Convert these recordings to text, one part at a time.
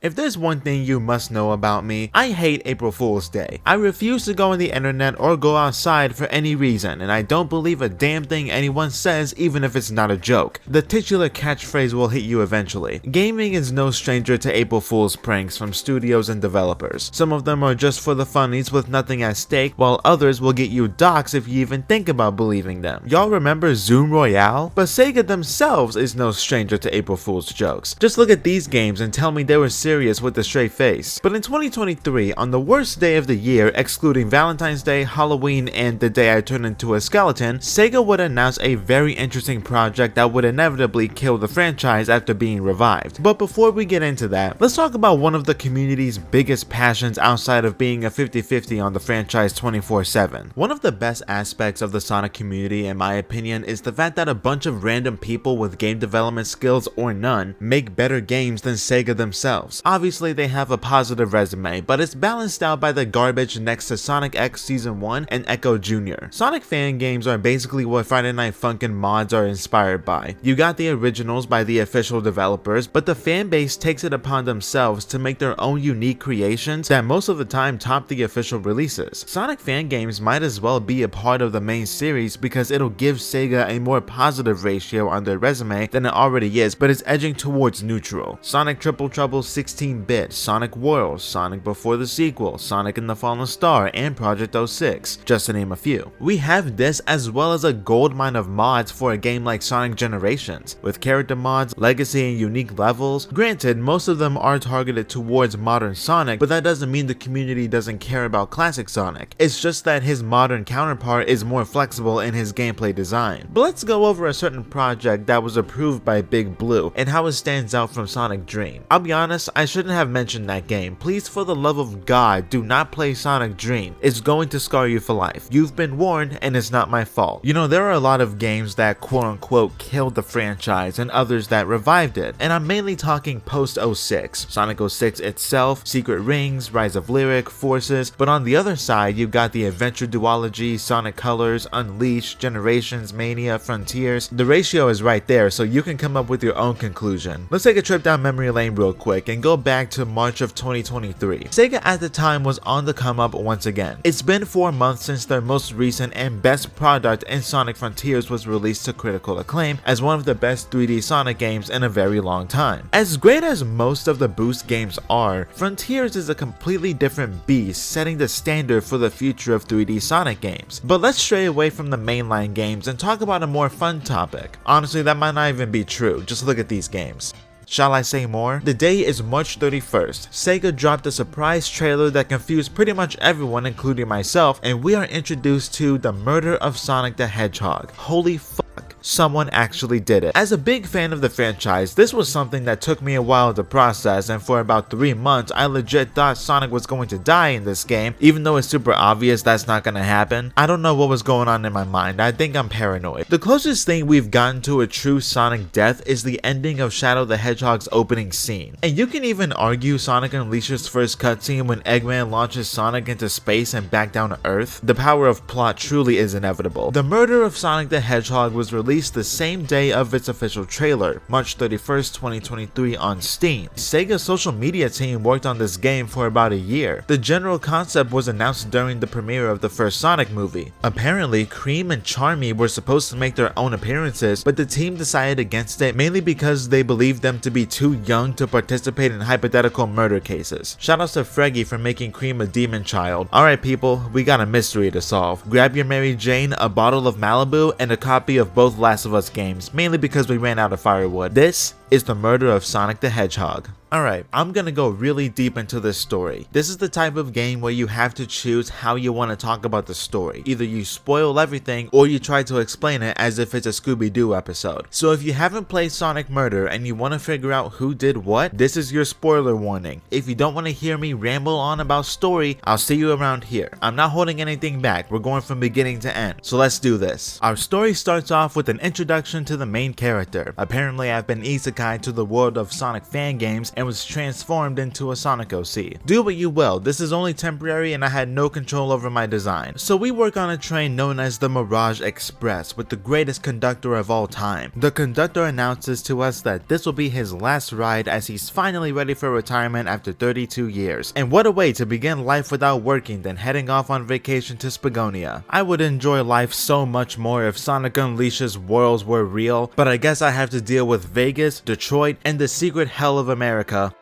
If there's one thing you must know about me, I hate April Fool's Day. I refuse to go on the internet or go outside for any reason, and I don't believe a damn thing anyone says even if it's not a joke. The titular catchphrase will hit you eventually. Gaming is no stranger to April Fool's pranks from studios and developers. Some of them are just for the funnies with nothing at stake, while others will get you doxxed if you even think about believing them. Y'all remember Zoom Royale? But Sega themselves is no stranger to April Fool's jokes. Just look at these games and tell me they were serious with a straight face. But in 2023, on the worst day of the year, excluding Valentine's Day, Halloween, and the day I turned into a skeleton, Sega would announce a very interesting project that would inevitably kill the franchise after being revived. But before we get into that, let's talk about one of the community's biggest passions outside of being a 50-50 on the franchise 24/7. One of the best aspects of the Sonic community, in my opinion, is the fact that a bunch of random people with game development skills or none make better games than Sega themselves. Obviously they have a positive resume, but it's balanced out by the garbage next to Sonic X Season 1 and Echo Jr. Sonic fan games are basically what Friday Night Funkin' mods are inspired by. You got the originals by the official developers, but the fan base takes it upon themselves to make their own unique creations that most of the time top the official releases. Sonic fan games might as well be a part of the main series because it'll give Sega a more positive ratio on their resume than it already is, but it's edging towards neutral. Sonic Triple Trouble 16-bit, Sonic World, Sonic Before the Sequel, Sonic and the Fallen Star, and Project 06, just to name a few. We have this as well as a goldmine of mods for a game like Sonic Generations, with character mods, legacy, and unique levels. Granted, most of them are targeted towards modern Sonic, but that doesn't mean the community doesn't care about classic Sonic. It's just that his modern counterpart is more flexible in his gameplay design. But let's go over a certain project that was approved by Big Blue and how it stands out from Sonic Dream. I'll be honest, I shouldn't have mentioned that game. Please, for the love of God, do not play Sonic Dream. It's going to scar you for life. You've been warned, and it's not my fault. You know, there are a lot of games that quote-unquote killed the franchise and others that revived it, and I'm mainly talking post 06. Sonic 06 itself, Secret Rings, Rise of Lyric, Forces, but on the other side, you've got the Adventure Duology, Sonic Colors, Unleashed, Generations, Mania, Frontiers. The ratio is right there, so you can come up with your own conclusion. Let's take a trip down memory lane real quick and go back to March of 2023. Sega at the time was on the come up once again. It's been 4 months since their most recent and best product in Sonic Frontiers was released to critical acclaim as one of the best 3D Sonic games in a very long time. As great as most of the Boost games are, Frontiers is a completely different beast, setting the standard for the future of 3D Sonic games. But let's stray away from the mainline games and talk about a more fun topic. Honestly, that might not even be true, just look at these games. Shall I say more? The day is March 31st. Sega dropped a surprise trailer that confused pretty much everyone, including myself, and we are introduced to the murder of Sonic the Hedgehog. Holy fuck. Someone actually did it. As a big fan of the franchise, this was something that took me a while to process, and for about 3 months I legit thought Sonic was going to die in this game, even though it's super obvious that's not gonna happen. I don't know what was going on in my mind. I think I'm paranoid. The closest thing we've gotten to a true Sonic death is the ending of Shadow the Hedgehog's opening scene. And you can even argue Sonic Unleashed's first cutscene when Eggman launches Sonic into space and back down to Earth. The power of plot truly is inevitable. The murder of Sonic the Hedgehog was released the same day of its official trailer, March 31st, 2023 on Steam. Sega's social media team worked on this game for about a year. The general concept was announced during the premiere of the first Sonic movie. Apparently, Cream and Charmy were supposed to make their own appearances, but the team decided against it mainly because they believed them to be too young to participate in hypothetical murder cases. Shoutouts to Freggy for making Cream a demon child. Alright people, we got a mystery to solve. Grab your Mary Jane, a bottle of Malibu, and a copy of both Last of Us games, mainly because we ran out of firewood. This is the murder of Sonic the Hedgehog. Alright, I'm gonna go really deep into this story. This is the type of game where you have to choose how you want to talk about the story. Either you spoil everything or you try to explain it as if it's a Scooby-Doo episode. So if you haven't played Sonic Murder and you want to figure out who did what, this is your spoiler warning. If you don't want to hear me ramble on about story, I'll see you around here. I'm not holding anything back, we're going from beginning to end. So let's do this. Our story starts off with an introduction to the main character. Apparently I've been isekai to the world of Sonic fan games and was transformed into a Sonic OC. Do what you will, this is only temporary and I had no control over my design. So we work on a train known as the Mirage Express with the greatest conductor of all time. The conductor announces to us that this will be his last ride as he's finally ready for retirement after 32 years. And what a way to begin life without working than heading off on vacation to Spagonia. I would enjoy life so much more if Sonic Unleash's worlds were real, but I guess I have to deal with Vegas, Detroit, and the secret hell of America,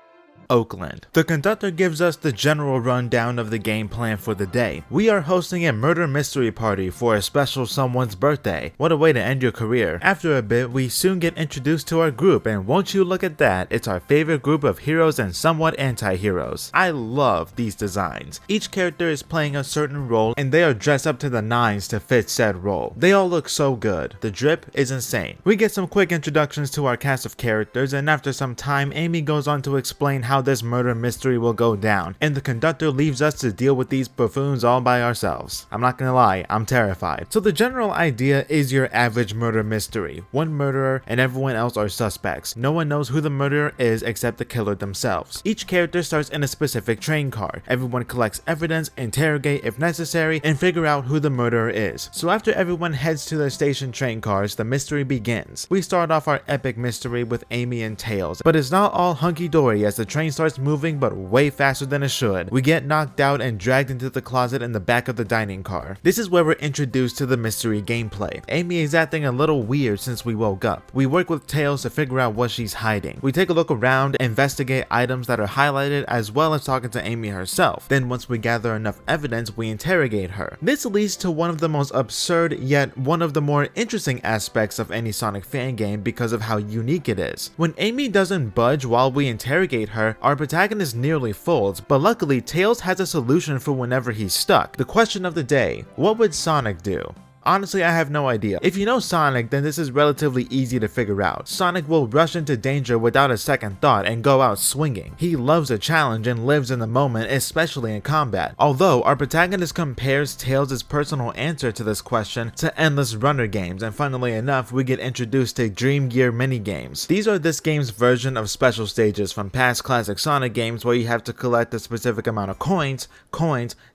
Oakland. The conductor gives us the general rundown of the game plan for the day. We are hosting a murder mystery party for a special someone's birthday. What a way to end your career. After a bit, we soon get introduced to our group, and won't you look at that, it's our favorite group of heroes and somewhat anti-heroes. I love these designs. Each character is playing a certain role and they are dressed up to the nines to fit said role. They all look so good. The drip is insane. We get some quick introductions to our cast of characters, and after some time, Amy goes on to explain how this murder mystery will go down, and the conductor leaves us to deal with these buffoons all by ourselves. I'm not gonna lie, I'm terrified. So the general idea is your average murder mystery. One murderer and everyone else are suspects. No one knows who the murderer is except the killer themselves. Each character starts in a specific train car. Everyone collects evidence, interrogate if necessary, and figure out who the murderer is. So after everyone heads to their station train cars, the mystery begins. We start off our epic mystery with Amy and Tails, but it's not all hunky-dory as the train starts moving but way faster than it should. We get knocked out and dragged into the closet in the back of the dining car. This is where we're introduced to the mystery gameplay. Amy is acting a little weird since we woke up. We work with Tails to figure out what she's hiding. We take a look around, investigate items that are highlighted, as well as talking to Amy herself. Then once we gather enough evidence, we interrogate her. This leads to one of the most absurd yet one of the more interesting aspects of any Sonic fan game because of how unique it is. When Amy doesn't budge while we interrogate her, our protagonist nearly folds, but luckily Tails has a solution for whenever he's stuck. The question of the day: what would Sonic do? Honestly, I have no idea. If you know Sonic, then this is relatively easy to figure out. Sonic will rush into danger without a second thought and go out swinging. He loves a challenge and lives in the moment, especially in combat. Although, our protagonist compares Tails' personal answer to this question to endless runner games, and funnily enough, we get introduced to DreamGear minigames. These are this game's version of special stages from past classic Sonic games where you have to collect a specific amount of coins,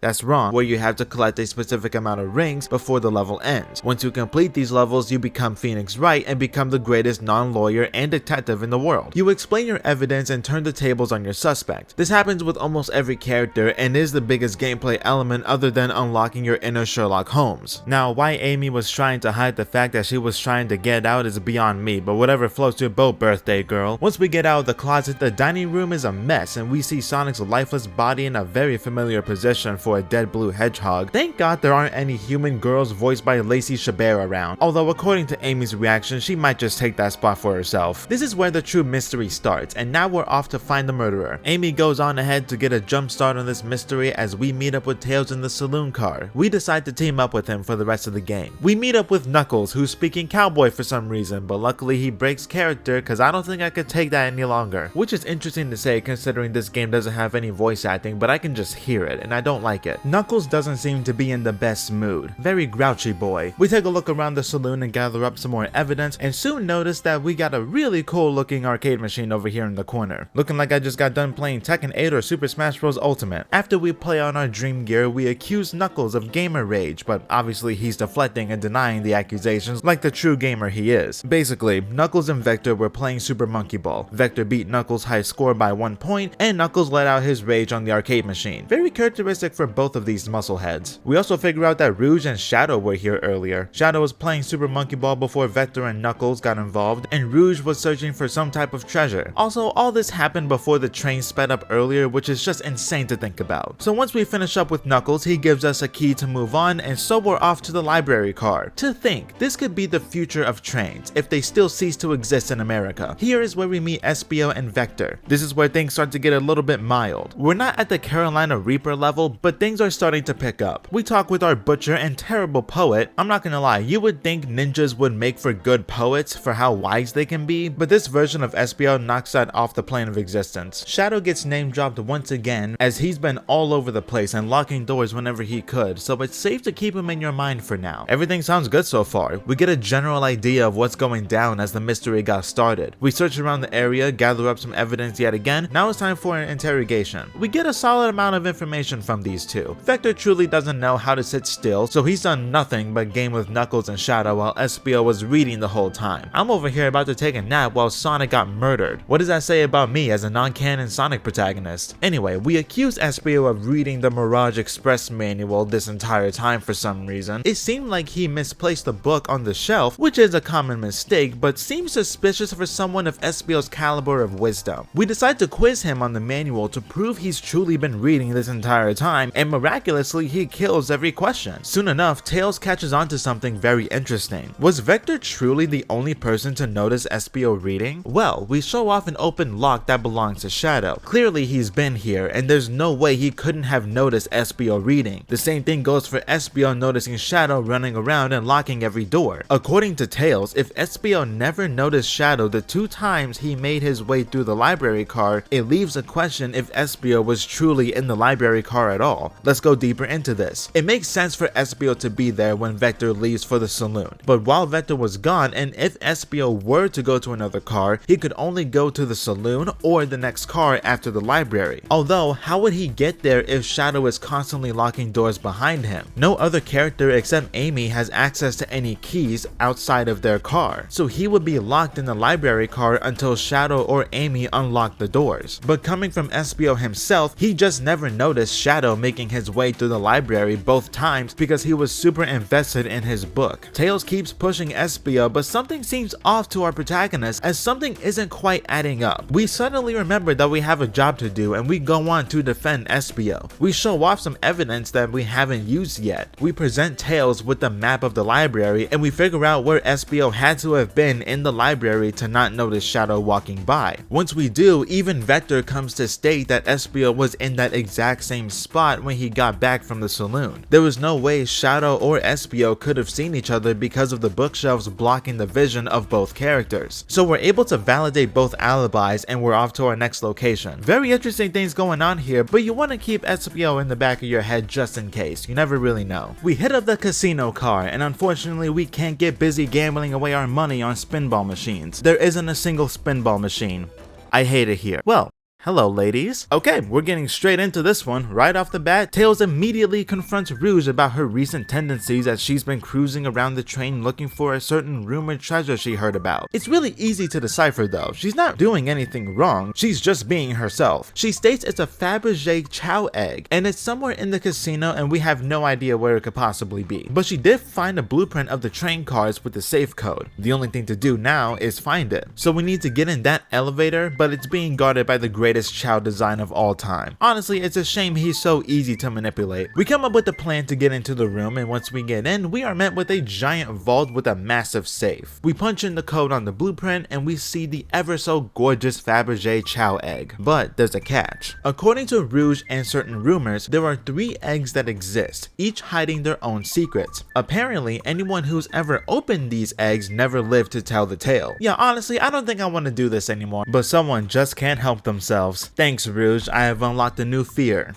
that's wrong, where you have to collect a specific amount of rings before the level ends. Once you complete these levels, you become Phoenix Wright and become the greatest non-lawyer and detective in the world. You explain your evidence and turn the tables on your suspect. This happens with almost every character and is the biggest gameplay element other than unlocking your inner Sherlock Holmes. Now, why Amy was trying to hide the fact that she was trying to get out is beyond me, but whatever floats your boat, birthday girl. Once we get out of the closet, the dining room is a mess and we see Sonic's lifeless body in a very familiar position for a dead blue hedgehog. Thank God there aren't any human girls voiced by Lacey Chabert around, although according to Amy's reaction, she might just take that spot for herself. This is where the true mystery starts, and now we're off to find the murderer. Amy goes on ahead to get a jump start on this mystery as we meet up with Tails in the Saloon car. We decide to team up with him for the rest of the game. We meet up with Knuckles, who's speaking cowboy for some reason, but luckily he breaks character because I don't think I could take that any longer. Which is interesting to say considering this game doesn't have any voice acting, but I can just hear it, and I don't like it. Knuckles doesn't seem to be in the best mood. Very grouchy boy. We take a look around the saloon and gather up some more evidence, and soon notice that we got a really cool looking arcade machine over here in the corner. Looking like I just got done playing Tekken 8 or Super Smash Bros. Ultimate. After we play on our DreamGear, we accuse Knuckles of gamer rage, but obviously he's deflecting and denying the accusations like the true gamer he is. Basically, Knuckles and Vector were playing Super Monkey Ball. Vector beat Knuckles' high score by 1 point, and Knuckles let out his rage on the arcade machine. Very characteristic for both of these muscleheads. We also figure out that Rouge and Shadow were here earlier. Shadow was playing Super Monkey Ball before Vector and Knuckles got involved, and Rouge was searching for some type of treasure. Also, all this happened before the train sped up earlier, which is just insane to think about. So once we finish up with Knuckles, he gives us a key to move on, and so we're off to the library car. To think, this could be the future of trains, if they still cease to exist in America. Here is where we meet Espio and Vector. This is where things start to get a little bit mild. We're not at the Carolina Reaper level, but things are starting to pick up. We talk with our butcher and terrible poet poet. I'm not gonna lie, you would think ninjas would make for good poets for how wise they can be, but this version of SPO knocks that off the plane of existence. Shadow gets name dropped once again, as he's been all over the place and locking doors whenever he could, so it's safe to keep him in your mind for now. Everything sounds good so far. We get a general idea of what's going down as the mystery got started. We search around the area, gather up some evidence yet again. Now it's time for an interrogation. We get a solid amount of information from these two. Vector truly doesn't know how to sit still, so he's done nothing but game with Knuckles and Shadow while SPO was reading the whole time. I'm over here about to take a nap while Sonic got murdered. What does that say about me as a non-canon Sonic protagonist? Anyway, we accuse SPO of reading the Mirage Express manual this entire time for some reason. It seemed like he misplaced the book on the shelf, which is a common mistake, but seems suspicious for someone of SPO's caliber of wisdom. We decide to quiz him on the manual to prove he's truly been reading this entire time, and miraculously he kills every question. Soon enough, Tails catches on to something very interesting. Was Vector truly the only person to notice SPO reading? Well, we show off an open lock that belongs to Shadow. Clearly he's been here, and there's no way he couldn't have noticed SPO reading. The same thing goes for SPO noticing Shadow running around and locking every door. According to Tails, if SPO never noticed Shadow the 2 times he made his way through the library car, it leaves a question if SPO was truly in the library car at all. Let's go deeper into this. It makes sense for SPO to be there when Vector leaves for the saloon, but while Vector was gone, and if SPO were to go to another car, he could only go to the saloon or the next car after the library. Although, how would he get there if Shadow is constantly locking doors behind him? No other character except Amy has access to any keys outside of their car, so he would be locked in the library car until Shadow or Amy unlocked the doors. But coming from SPO himself, he just never noticed Shadow making his way through the library both times because he was super invested in his book. Tails keeps pushing SPO, but something seems off to our protagonist as something isn't quite adding up. We suddenly remember that we have a job to do and we go on to defend SPO. We show off some evidence that we haven't used yet. We present Tails with the map of the library and we figure out where SPO had to have been in the library to not notice Shadow walking by. Once we do, even Vector comes to state that SPO was in that exact same spot when he got back from the saloon. There was no way Shadow or SPO could have seen each other because of the bookshelves blocking the vision of both characters. So we're able to validate both alibis and we're off to our next location. Very interesting things going on here, but you want to keep SPO in the back of your head just in case. You never really know. We hit up the casino car, and unfortunately we can't get busy gambling away our money on spinball machines. There isn't a single spinball machine. I hate it here. Well, hello ladies. Okay, we're getting straight into this one. Right off the bat, Tails immediately confronts Rouge about her recent tendencies as she's been cruising around the train looking for a certain rumored treasure she heard about. It's really easy to decipher though. She's not doing anything wrong, she's just being herself. She states it's a Fabergé Chow egg, and it's somewhere in the casino and we have no idea where it could possibly be. But she did find a blueprint of the train cars with the safe code. The only thing to do now is find it. So we need to get in that elevator, but it's being guarded by the greatest Chow design of all time. Honestly, it's a shame he's so easy to manipulate. We come up with a plan to get into the room, and once we get in, we are met with a giant vault with a massive safe. We punch in the code on the blueprint and we see the ever so gorgeous Fabergé Chow egg. But there's a catch. According to Rouge and certain rumors, there are 3 eggs that exist, each hiding their own secrets. Apparently, anyone who's ever opened these eggs never lived to tell the tale. Yeah, honestly, I don't think I want to do this anymore, but someone just can't help themselves. Thanks Rouge, I have unlocked a new fear.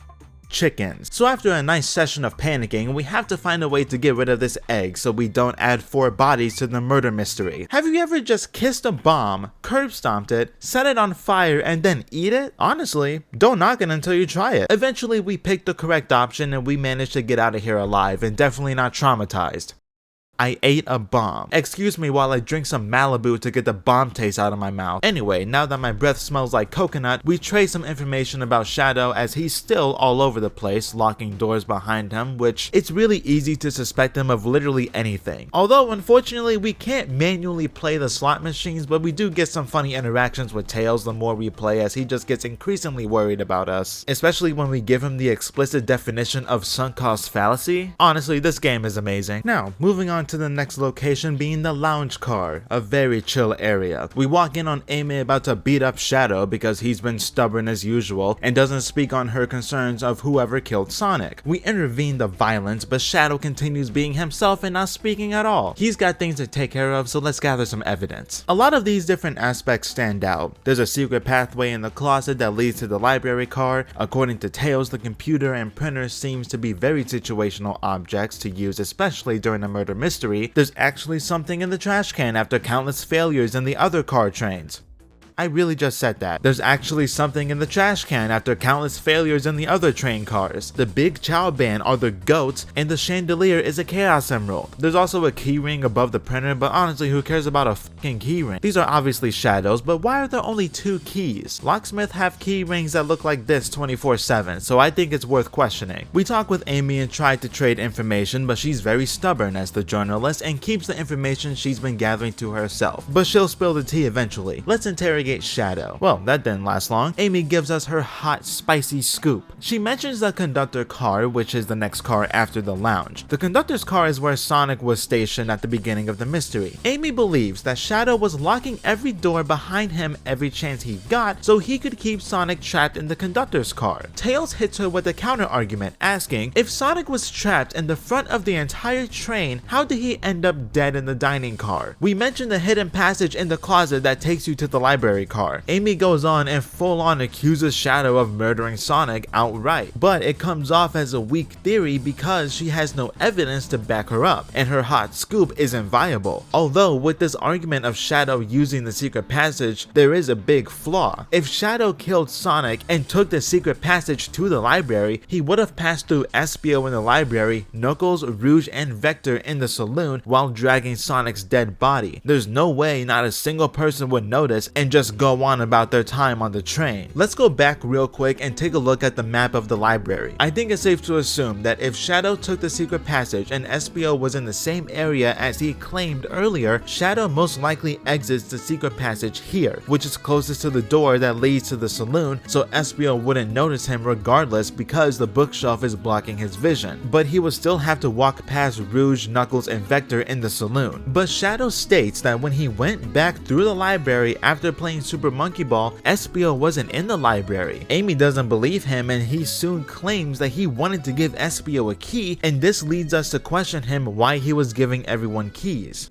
Chickens. So after a nice session of panicking, we have to find a way to get rid of this egg so we don't add 4 bodies to the murder mystery. Have you ever just kissed a bomb, curb stomped it, set it on fire, and then eat it? Honestly, don't knock it until you try it. Eventually we picked the correct option and we managed to get out of here alive and definitely not traumatized. I ate a bomb. Excuse me while I drink some Malibu to get the bomb taste out of my mouth. Anyway, now that my breath smells like coconut, we trace some information about Shadow as he's still all over the place, locking doors behind him, which it's really easy to suspect him of literally anything. Although, unfortunately, we can't manually play the slot machines, but we do get some funny interactions with Tails the more we play as he just gets increasingly worried about us. Especially when we give him the explicit definition of sunk cost fallacy. Honestly, this game is amazing. Now, moving on on to the next location, being the lounge car, a very chill area. We walk in on Amy about to beat up Shadow because he's been stubborn as usual and doesn't speak on her concerns of whoever killed Sonic. We intervene the violence, but Shadow continues being himself and not speaking at all. He's got things to take care of, so let's gather some evidence. A lot of these different aspects stand out. There's a secret pathway in the closet that leads to the library car. According to Tails, the computer and printer seems to be very situational objects to use, especially during a murder mystery. There's actually something in the trash can after countless failures in the other car trains. I really just said that. There's actually something in the trash can after countless failures in the other train cars. The big chow band are the goats, and the chandelier is a chaos emerald. There's also a keyring above the printer, but honestly, who cares about a fucking keyring? These are obviously Shadows, but why are there only 2 keys? Locksmith have key rings that look like this 24/7, so I think it's worth questioning. We talk with Amy and try to trade information, but she's very stubborn as the journalist and keeps the information she's been gathering to herself. But she'll spill the tea eventually. Let's interrogate Shadow. Well, that didn't last long. Amy gives us her hot, spicy scoop. She mentions the conductor car, which is the next car after the lounge. The conductor's car is where Sonic was stationed at the beginning of the mystery. Amy believes that Shadow was locking every door behind him every chance he got so he could keep Sonic trapped in the conductor's car. Tails hits her with a counter argument, asking if Sonic was trapped in the front of the entire train, how did he end up dead in the dining car? We mentioned the hidden passage in the closet that takes you to the library car. Amy goes on and full on accuses Shadow of murdering Sonic outright, but it comes off as a weak theory because she has no evidence to back her up, and her hot scoop isn't viable. Although with this argument of Shadow using the secret passage, there is a big flaw. If Shadow killed Sonic and took the secret passage to the library, he would have passed through Espio in the library, Knuckles, Rouge, and Vector in the saloon while dragging Sonic's dead body. There's no way not a single person would notice and just go on about their time on the train. Let's go back real quick and take a look at the map of the library. I think it's safe to assume that if Shadow took the secret passage and Espio was in the same area as he claimed earlier, Shadow most likely exits the secret passage here, which is closest to the door that leads to the saloon, so Espio wouldn't notice him regardless because the bookshelf is blocking his vision. But he would still have to walk past Rouge, Knuckles, and Vector in the saloon. But Shadow states that when he went back through the library after playing Super Monkey Ball, Espio wasn't in the library. Amy doesn't believe him, and he soon claims that he wanted to give Espio a key, and this leads us to question him why he was giving everyone keys.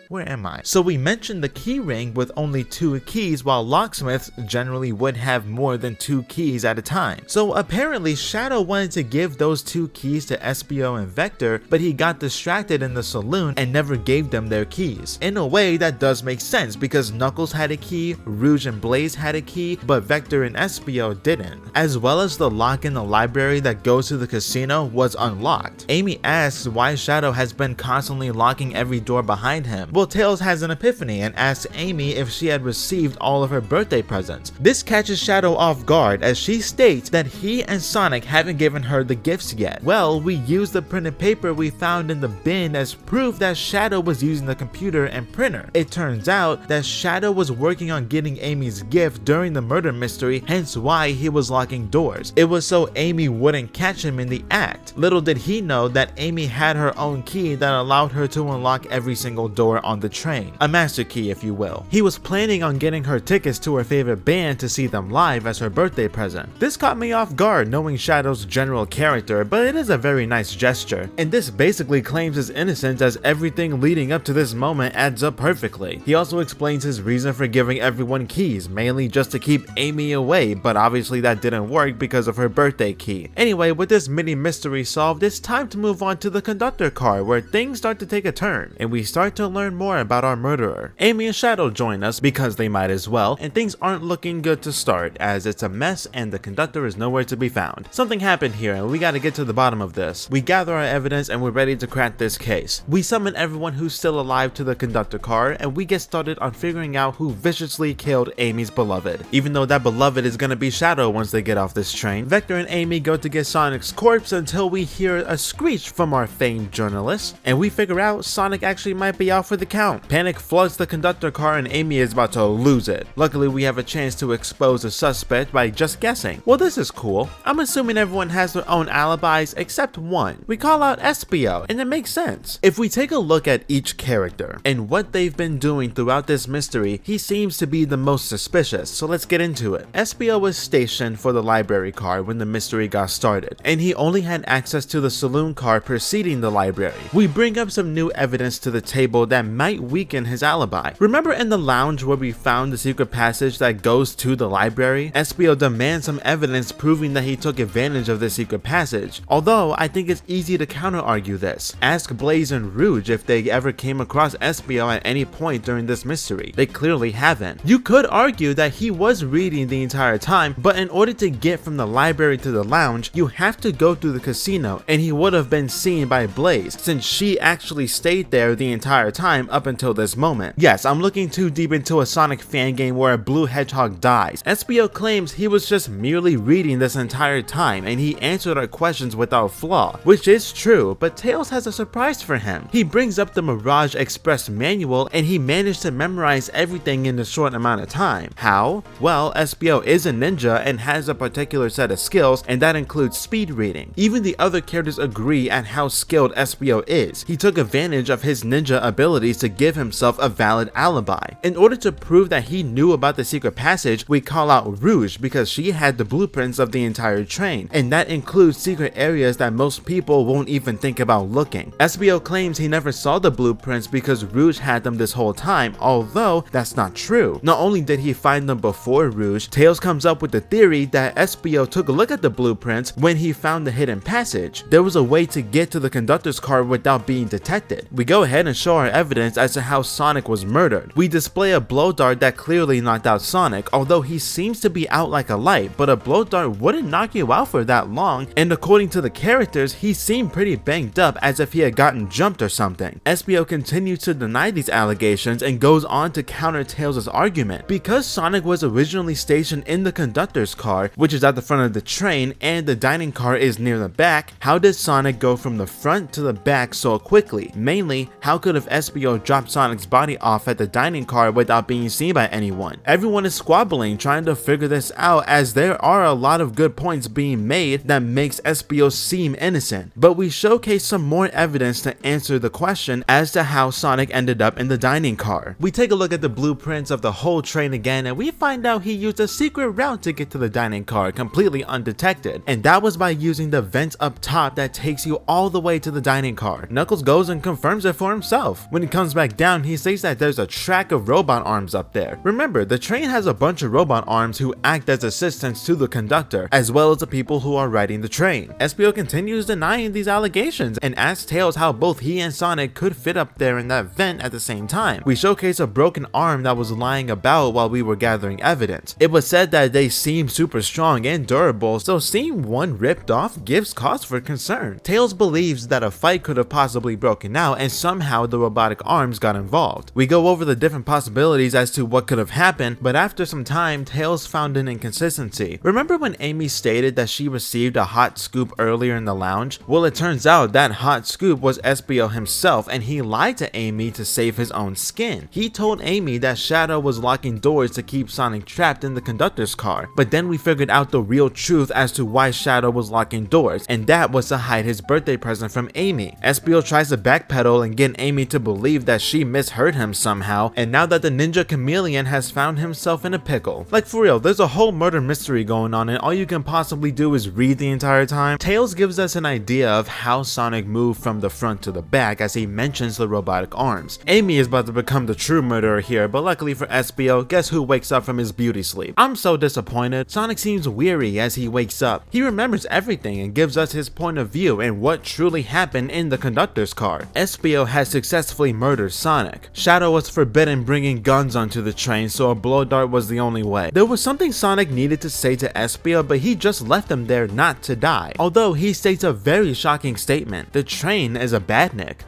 Where am I? So we mentioned the key ring with only 2 keys, while locksmiths generally would have more than 2 keys at a time. So apparently Shadow wanted to give those 2 keys to Espio and Vector, but he got distracted in the saloon and never gave them their keys. In a way that does make sense because Knuckles had a key, Rouge and Blaze had a key, but Vector and Espio didn't. As well as the lock in the library that goes to the casino was unlocked. Amy asks why Shadow has been constantly locking every door behind him. Well, Tails has an epiphany and asks Amy if she had received all of her birthday presents. This catches Shadow off guard as she states that he and Sonic haven't given her the gifts yet. Well, we use the printed paper we found in the bin as proof that Shadow was using the computer and printer. It turns out that Shadow was working on getting Amy's gift during the murder mystery, hence why he was locking doors. It was so Amy wouldn't catch him in the act. Little did he know that Amy had her own key that allowed her to unlock every single door on the train. A master key, if you will. He was planning on getting her tickets to her favorite band to see them live as her birthday present. This caught me off guard knowing Shadow's general character, but it is a very nice gesture. And this basically claims his innocence as everything leading up to this moment adds up perfectly. He also explains his reason for giving everyone keys, mainly just to keep Amy away, but obviously that didn't work because of her birthday key. Anyway, with this mini mystery solved, it's time to move on to the conductor car where things start to take a turn, and we start to learn more about our murderer. Amy and Shadow join us because they might as well, and things aren't looking good to start as it's a mess and the conductor is nowhere to be found. Something happened here and we gotta get to the bottom of this. We gather our evidence and we're ready to crack this case. We summon everyone who's still alive to the conductor car and we get started on figuring out who viciously killed Amy's beloved. Even though that beloved is gonna be Shadow once they get off this train, Vector and Amy go to get Sonic's corpse until we hear a screech from our famed journalist and we figure out Sonic actually might be out for the to count. Panic floods the conductor car and Amy is about to lose it. Luckily, we have a chance to expose the suspect by just guessing. Well, this is cool. I'm assuming everyone has their own alibis except one. We call out SBO, and it makes sense. If we take a look at each character and what they've been doing throughout this mystery, he seems to be the most suspicious, so let's get into it. SBO was stationed for the library car when the mystery got started, and he only had access to the saloon car preceding the library. We bring up some new evidence to the table that might weaken his alibi. Remember in the lounge where we found the secret passage that goes to the library? SBO demands some evidence proving that he took advantage of the secret passage, although I think it's easy to counter-argue this. Ask Blaze and Rouge if they ever came across SBO at any point during this mystery. They clearly haven't. You could argue that he was reading the entire time, but in order to get from the library to the lounge, you have to go through the casino, and he would have been seen by Blaze, since she actually stayed there the entire time up until this moment. Yes, I'm looking too deep into a Sonic fan game where a blue hedgehog dies. SBO claims he was just merely reading this entire time, and he answered our questions without flaw, which is true, but Tails has a surprise for him. He brings up the Mirage Express manual, and he managed to memorize everything in a short amount of time. How? Well, SBO is a ninja and has a particular set of skills, and that includes speed reading. Even the other characters agree at how skilled SBO is. He took advantage of his ninja abilities to give himself a valid alibi. In order to prove that he knew about the secret passage, we call out Rouge because she had the blueprints of the entire train, and that includes secret areas that most people won't even think about looking. SBO claims he never saw the blueprints because Rouge had them this whole time, although that's not true. Not only did he find them before Rouge, Tails comes up with the theory that SBO took a look at the blueprints when he found the hidden passage. There was a way to get to the conductor's car without being detected. We go ahead and show our evidence as to how Sonic was murdered. We display a blow dart that clearly knocked out Sonic, although he seems to be out like a light, but a blow dart wouldn't knock you out for that long, and according to the characters, he seemed pretty banged up as if he had gotten jumped or something. SBO continues to deny these allegations and goes on to counter Tails' argument. Because Sonic was originally stationed in the conductor's car, which is at the front of the train, and the dining car is near the back, how did Sonic go from the front to the back so quickly? Mainly, how could have SBO dropped Sonic's body off at the dining car without being seen by anyone? Everyone is squabbling trying to figure this out, as there are a lot of good points being made that makes SBO seem innocent, but we showcase some more evidence to answer the question as to how Sonic ended up in the dining car. We take a look at the blueprints of the whole train again, and we find out he used a secret route to get to the dining car completely undetected, and that was by using the vents up top that takes you all the way to the dining car. Knuckles goes and confirms it for himself. When he comes back down, he states that there's a track of robot arms up there. Remember, the train has a bunch of robot arms who act as assistants to the conductor, as well as the people who are riding the train. SBO continues denying these allegations and asks Tails how both he and Sonic could fit up there in that vent at the same time. We showcase a broken arm that was lying about while we were gathering evidence. It was said that they seem super strong and durable, so seeing one ripped off gives cause for concern. Tails believes that a fight could have possibly broken out and somehow the robotic arms got involved. We go over the different possibilities as to what could have happened, but after some time, Tails found an inconsistency. Remember when Amy stated that she received a hot scoop earlier in the lounge? Well, it turns out that hot scoop was SBO himself, and he lied to Amy to save his own skin. He told Amy that Shadow was locking doors to keep Sonic trapped in the conductor's car, but then we figured out the real truth as to why Shadow was locking doors, and that was to hide his birthday present from Amy. SBO tries to backpedal and get Amy to believe that she misheard him somehow, and now that the Ninja Chameleon has found himself in a pickle. Like for real, there's a whole murder mystery going on and all you can possibly do is read the entire time. Tails gives us an idea of how Sonic moved from the front to the back as he mentions the robotic arms. Amy is about to become the true murderer here, but luckily for SBO, guess who wakes up from his beauty sleep? I'm so disappointed. Sonic seems weary as he wakes up. He remembers everything and gives us his point of view and what truly happened in the conductor's car. SBO has successfully murdered Sonic. Shadow was forbidden bringing guns onto the train, so a blow dart was the only way. There was something Sonic needed to say to SBO, but he just left him there not to die. Although he states a very shocking statement: the train is a badnik.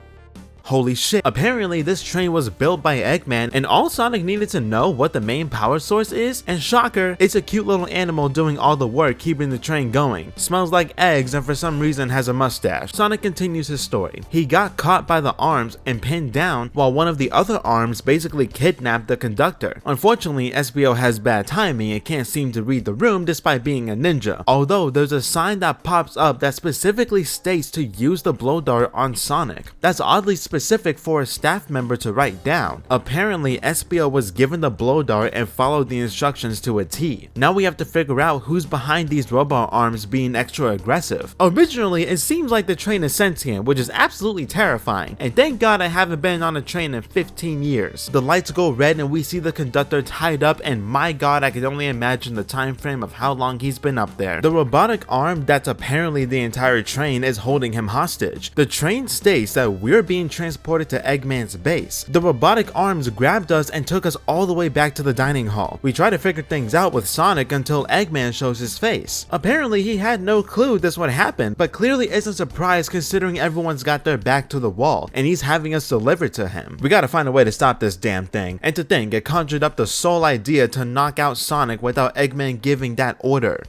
Holy shit, apparently this train was built by Eggman and all Sonic needed to know what the main power source is, and shocker, it's a cute little animal doing all the work keeping the train going. Smells like eggs and for some reason has a mustache. Sonic continues his story. He got caught by the arms and pinned down while one of the other arms basically kidnapped the conductor. Unfortunately, SBO has bad timing and can't seem to read the room despite being a ninja, although there's a sign that pops up that specifically states to use the blow dart on Sonic. That's oddly specific for a staff member to write down. Apparently, SBO was given the blow dart and followed the instructions to a T. Now we have to figure out who's behind these robot arms being extra aggressive. Originally, it seems like the train is sentient, which is absolutely terrifying, and thank God I haven't been on a train in 15 years. The lights go red and we see the conductor tied up, and my god, I can only imagine the time frame of how long he's been up there. The robotic arm that's apparently the entire train is holding him hostage. The train states that we're being transported to Eggman's base. The robotic arms grabbed us and took us all the way back to the dining hall. We try to figure things out with Sonic until Eggman shows his face. Apparently he had no clue this would happen, but clearly isn't surprised considering everyone's got their back to the wall and he's having us delivered to him. We gotta find a way to stop this damn thing, and to think it conjured up the sole idea to knock out Sonic without Eggman giving that order.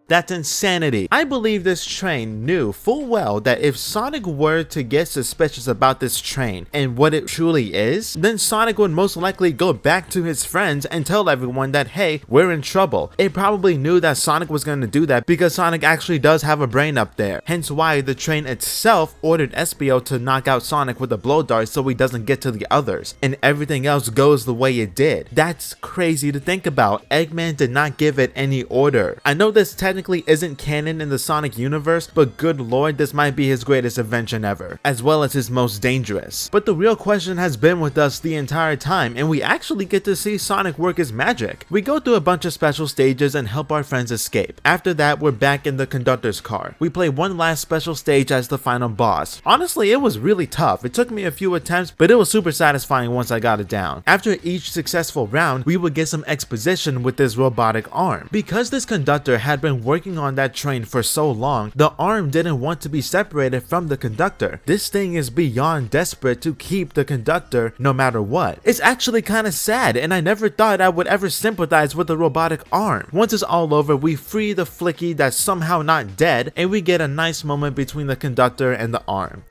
That's insanity. I believe this train knew full well that if Sonic were to get suspicious about this train and what it truly is, then Sonic would most likely go back to his friends and tell everyone that, hey, we're in trouble. It probably knew that Sonic was going to do that because Sonic actually does have a brain up there. Hence why the train itself ordered SBO to knock out Sonic with a blow dart so he doesn't get to the others, and everything else goes the way it did. That's crazy to think about. Eggman did not give it any order. I know this technically isn't canon in the Sonic universe, but good lord, this might be his greatest invention ever, as well as his most dangerous. But the real question has been with us the entire time, and we actually get to see Sonic work his magic. We go through a bunch of special stages and help our friends escape. After that, we're back in the conductor's car. We play one last special stage as the final boss. Honestly, it was really tough. It took me a few attempts, but it was super satisfying once I got it down. After each successful round, we would get some exposition with this robotic arm. Because this conductor had been working on that train for so long, the arm didn't want to be separated from the conductor. This thing is beyond desperate to keep the conductor no matter what. It's actually kind of sad, and I never thought I would ever sympathize with the robotic arm. Once it's all over, we free the flicky that's somehow not dead, and we get a nice moment between the conductor and the arm.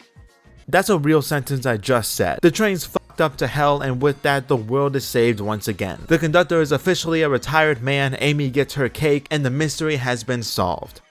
That's a real sentence I just said. The train's fucked up to hell, and with that, the world is saved once again. The conductor is officially a retired man, Amy gets her cake, and the mystery has been solved.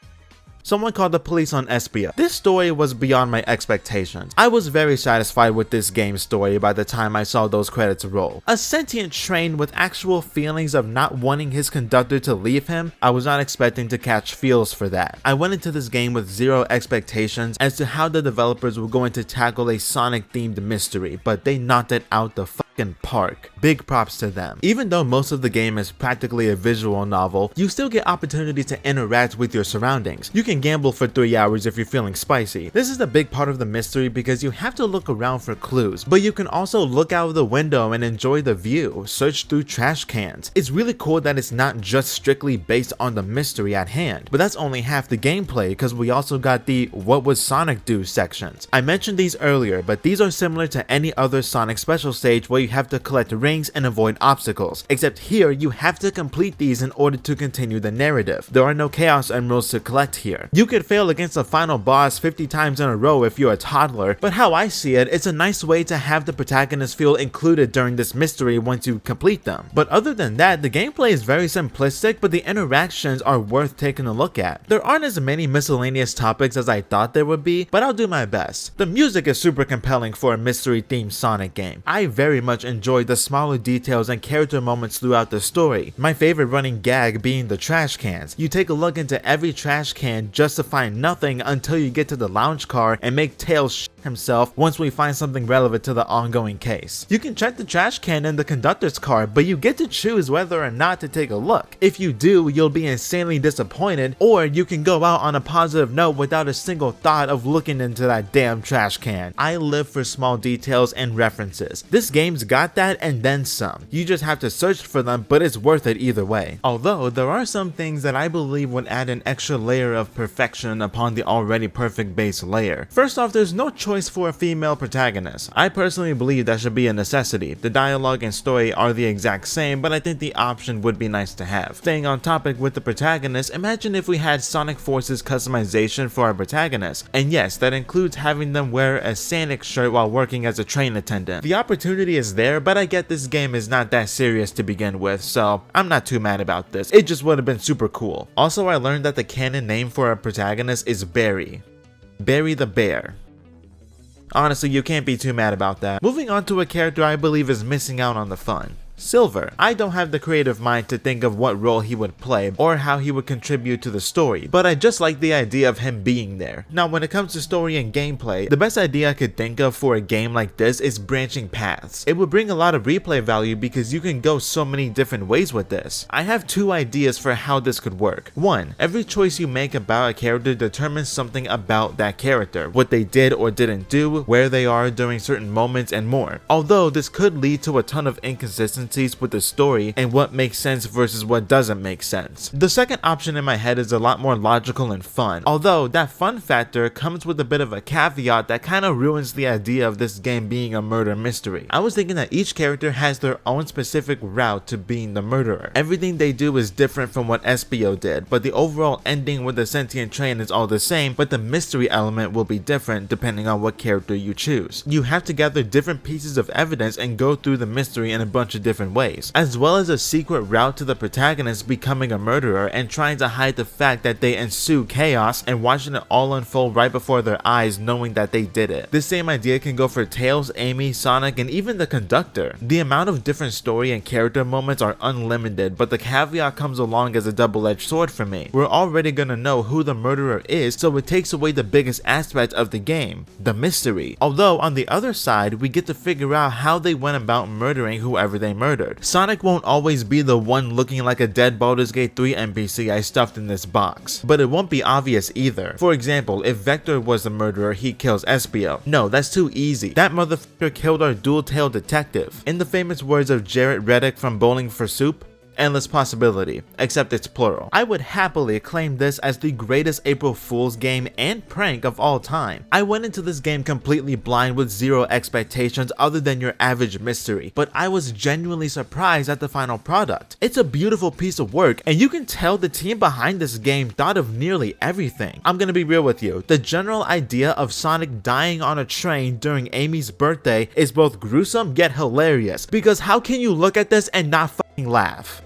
Someone called the police on SBO. This story was beyond my expectations. I was very satisfied with this game's story by the time I saw those credits roll. A sentient train with actual feelings of not wanting his conductor to leave him, I was not expecting to catch feels for that. I went into this game with zero expectations as to how the developers were going to tackle a Sonic themed mystery, but they knocked it out the fucking park. Big props to them. Even though most of the game is practically a visual novel, you still get opportunity to interact with your surroundings. You can gamble for 3 hours if you're feeling spicy. This is a big part of the mystery because you have to look around for clues, but you can also look out of the window and enjoy the view, search through trash cans. It's really cool that it's not just strictly based on the mystery at hand, but that's only half the gameplay because we also got the what would Sonic do sections. I mentioned these earlier, but these are similar to any other Sonic special stage where you have to collect rings and avoid obstacles, except here you have to complete these in order to continue the narrative. There are no Chaos Emeralds to collect here. You could fail against a final boss 50 times in a row if you're a toddler, but how I see it, it's a nice way to have the protagonist feel included during this mystery once you complete them. But other than that, the gameplay is very simplistic, but the interactions are worth taking a look at. There aren't as many miscellaneous topics as I thought there would be, but I'll do my best. The music is super compelling for a mystery-themed Sonic game. I very much enjoyed the smaller details and character moments throughout the story. My favorite running gag being the trash cans. You take a look into every trash can just to find nothing until you get to the lounge car and make Tails shit himself once we find something relevant to the ongoing case. You can check the trash can in the conductor's car, but you get to choose whether or not to take a look. If you do, you'll be insanely disappointed, or you can go out on a positive note without a single thought of looking into that damn trash can. I live for small details and references. This game's got that and then some. You just have to search for them, but it's worth it either way. Although there are some things that I believe would add an extra layer of perfection upon the already perfect base layer. First off, there's no choice choice for a female protagonist. I personally believe that should be a necessity. The dialogue and story are the exact same, but I think the option would be nice to have. Staying on topic with the protagonist, imagine if we had Sonic Force's customization for our protagonist. And yes, that includes having them wear a Sonic shirt while working as a train attendant. The opportunity is there, but I get this game is not that serious to begin with, so I'm not too mad about this. It just would have been super cool. Also, I learned that the canon name for our protagonist is Barry. Barry the Bear. Honestly, you can't be too mad about that. Moving on to a character I believe is missing out on the fun. Silver. I don't have the creative mind to think of what role he would play or how he would contribute to the story, but I just like the idea of him being there. Now when it comes to story and gameplay, the best idea I could think of for a game like this is branching paths. It would bring a lot of replay value because you can go so many different ways with this. I have two ideas for how this could work. One, every choice you make about a character determines something about that character, what they did or didn't do, where they are during certain moments, and more. Although this could lead to a ton of inconsistencies with the story and what makes sense versus what doesn't make sense. The second option in my head is a lot more logical and fun, although that fun factor comes with a bit of a caveat that kind of ruins the idea of this game being a murder mystery. I was thinking that each character has their own specific route to being the murderer. Everything they do is different from what Espio did, but the overall ending with the sentient train is all the same, but the mystery element will be different depending on what character you choose. You have to gather different pieces of evidence and go through the mystery in a bunch of different ways, as well as a secret route to the protagonist becoming a murderer and trying to hide the fact that they ensue chaos and watching it all unfold right before their eyes, knowing that they did it. This same idea can go for Tails, Amy, Sonic, and even the conductor. The amount of different story and character moments are unlimited, but the caveat comes along as a double-edged sword for me. We're already gonna know who the murderer is, so it takes away the biggest aspect of the game, the mystery. Although on the other side, we get to figure out how they went about murdering whoever they murdered. Sonic won't always be the one looking like a dead Baldur's Gate 3 NPC I stuffed in this box, but it won't be obvious either. For example, if Vector was the murderer, he kills Espio. No, that's too easy. That motherfucker killed our dual-tailed detective. In the famous words of Jared Reddick from Bowling for Soup, endless possibility, except it's plural. I would happily claim this as the greatest April Fool's game and prank of all time. I went into this game completely blind with zero expectations other than your average mystery, but I was genuinely surprised at the final product. It's a beautiful piece of work, and you can tell the team behind this game thought of nearly everything. I'm gonna be real with you, the general idea of Sonic dying on a train during Amy's birthday is both gruesome yet hilarious, because how can you look at this and not fucking laugh?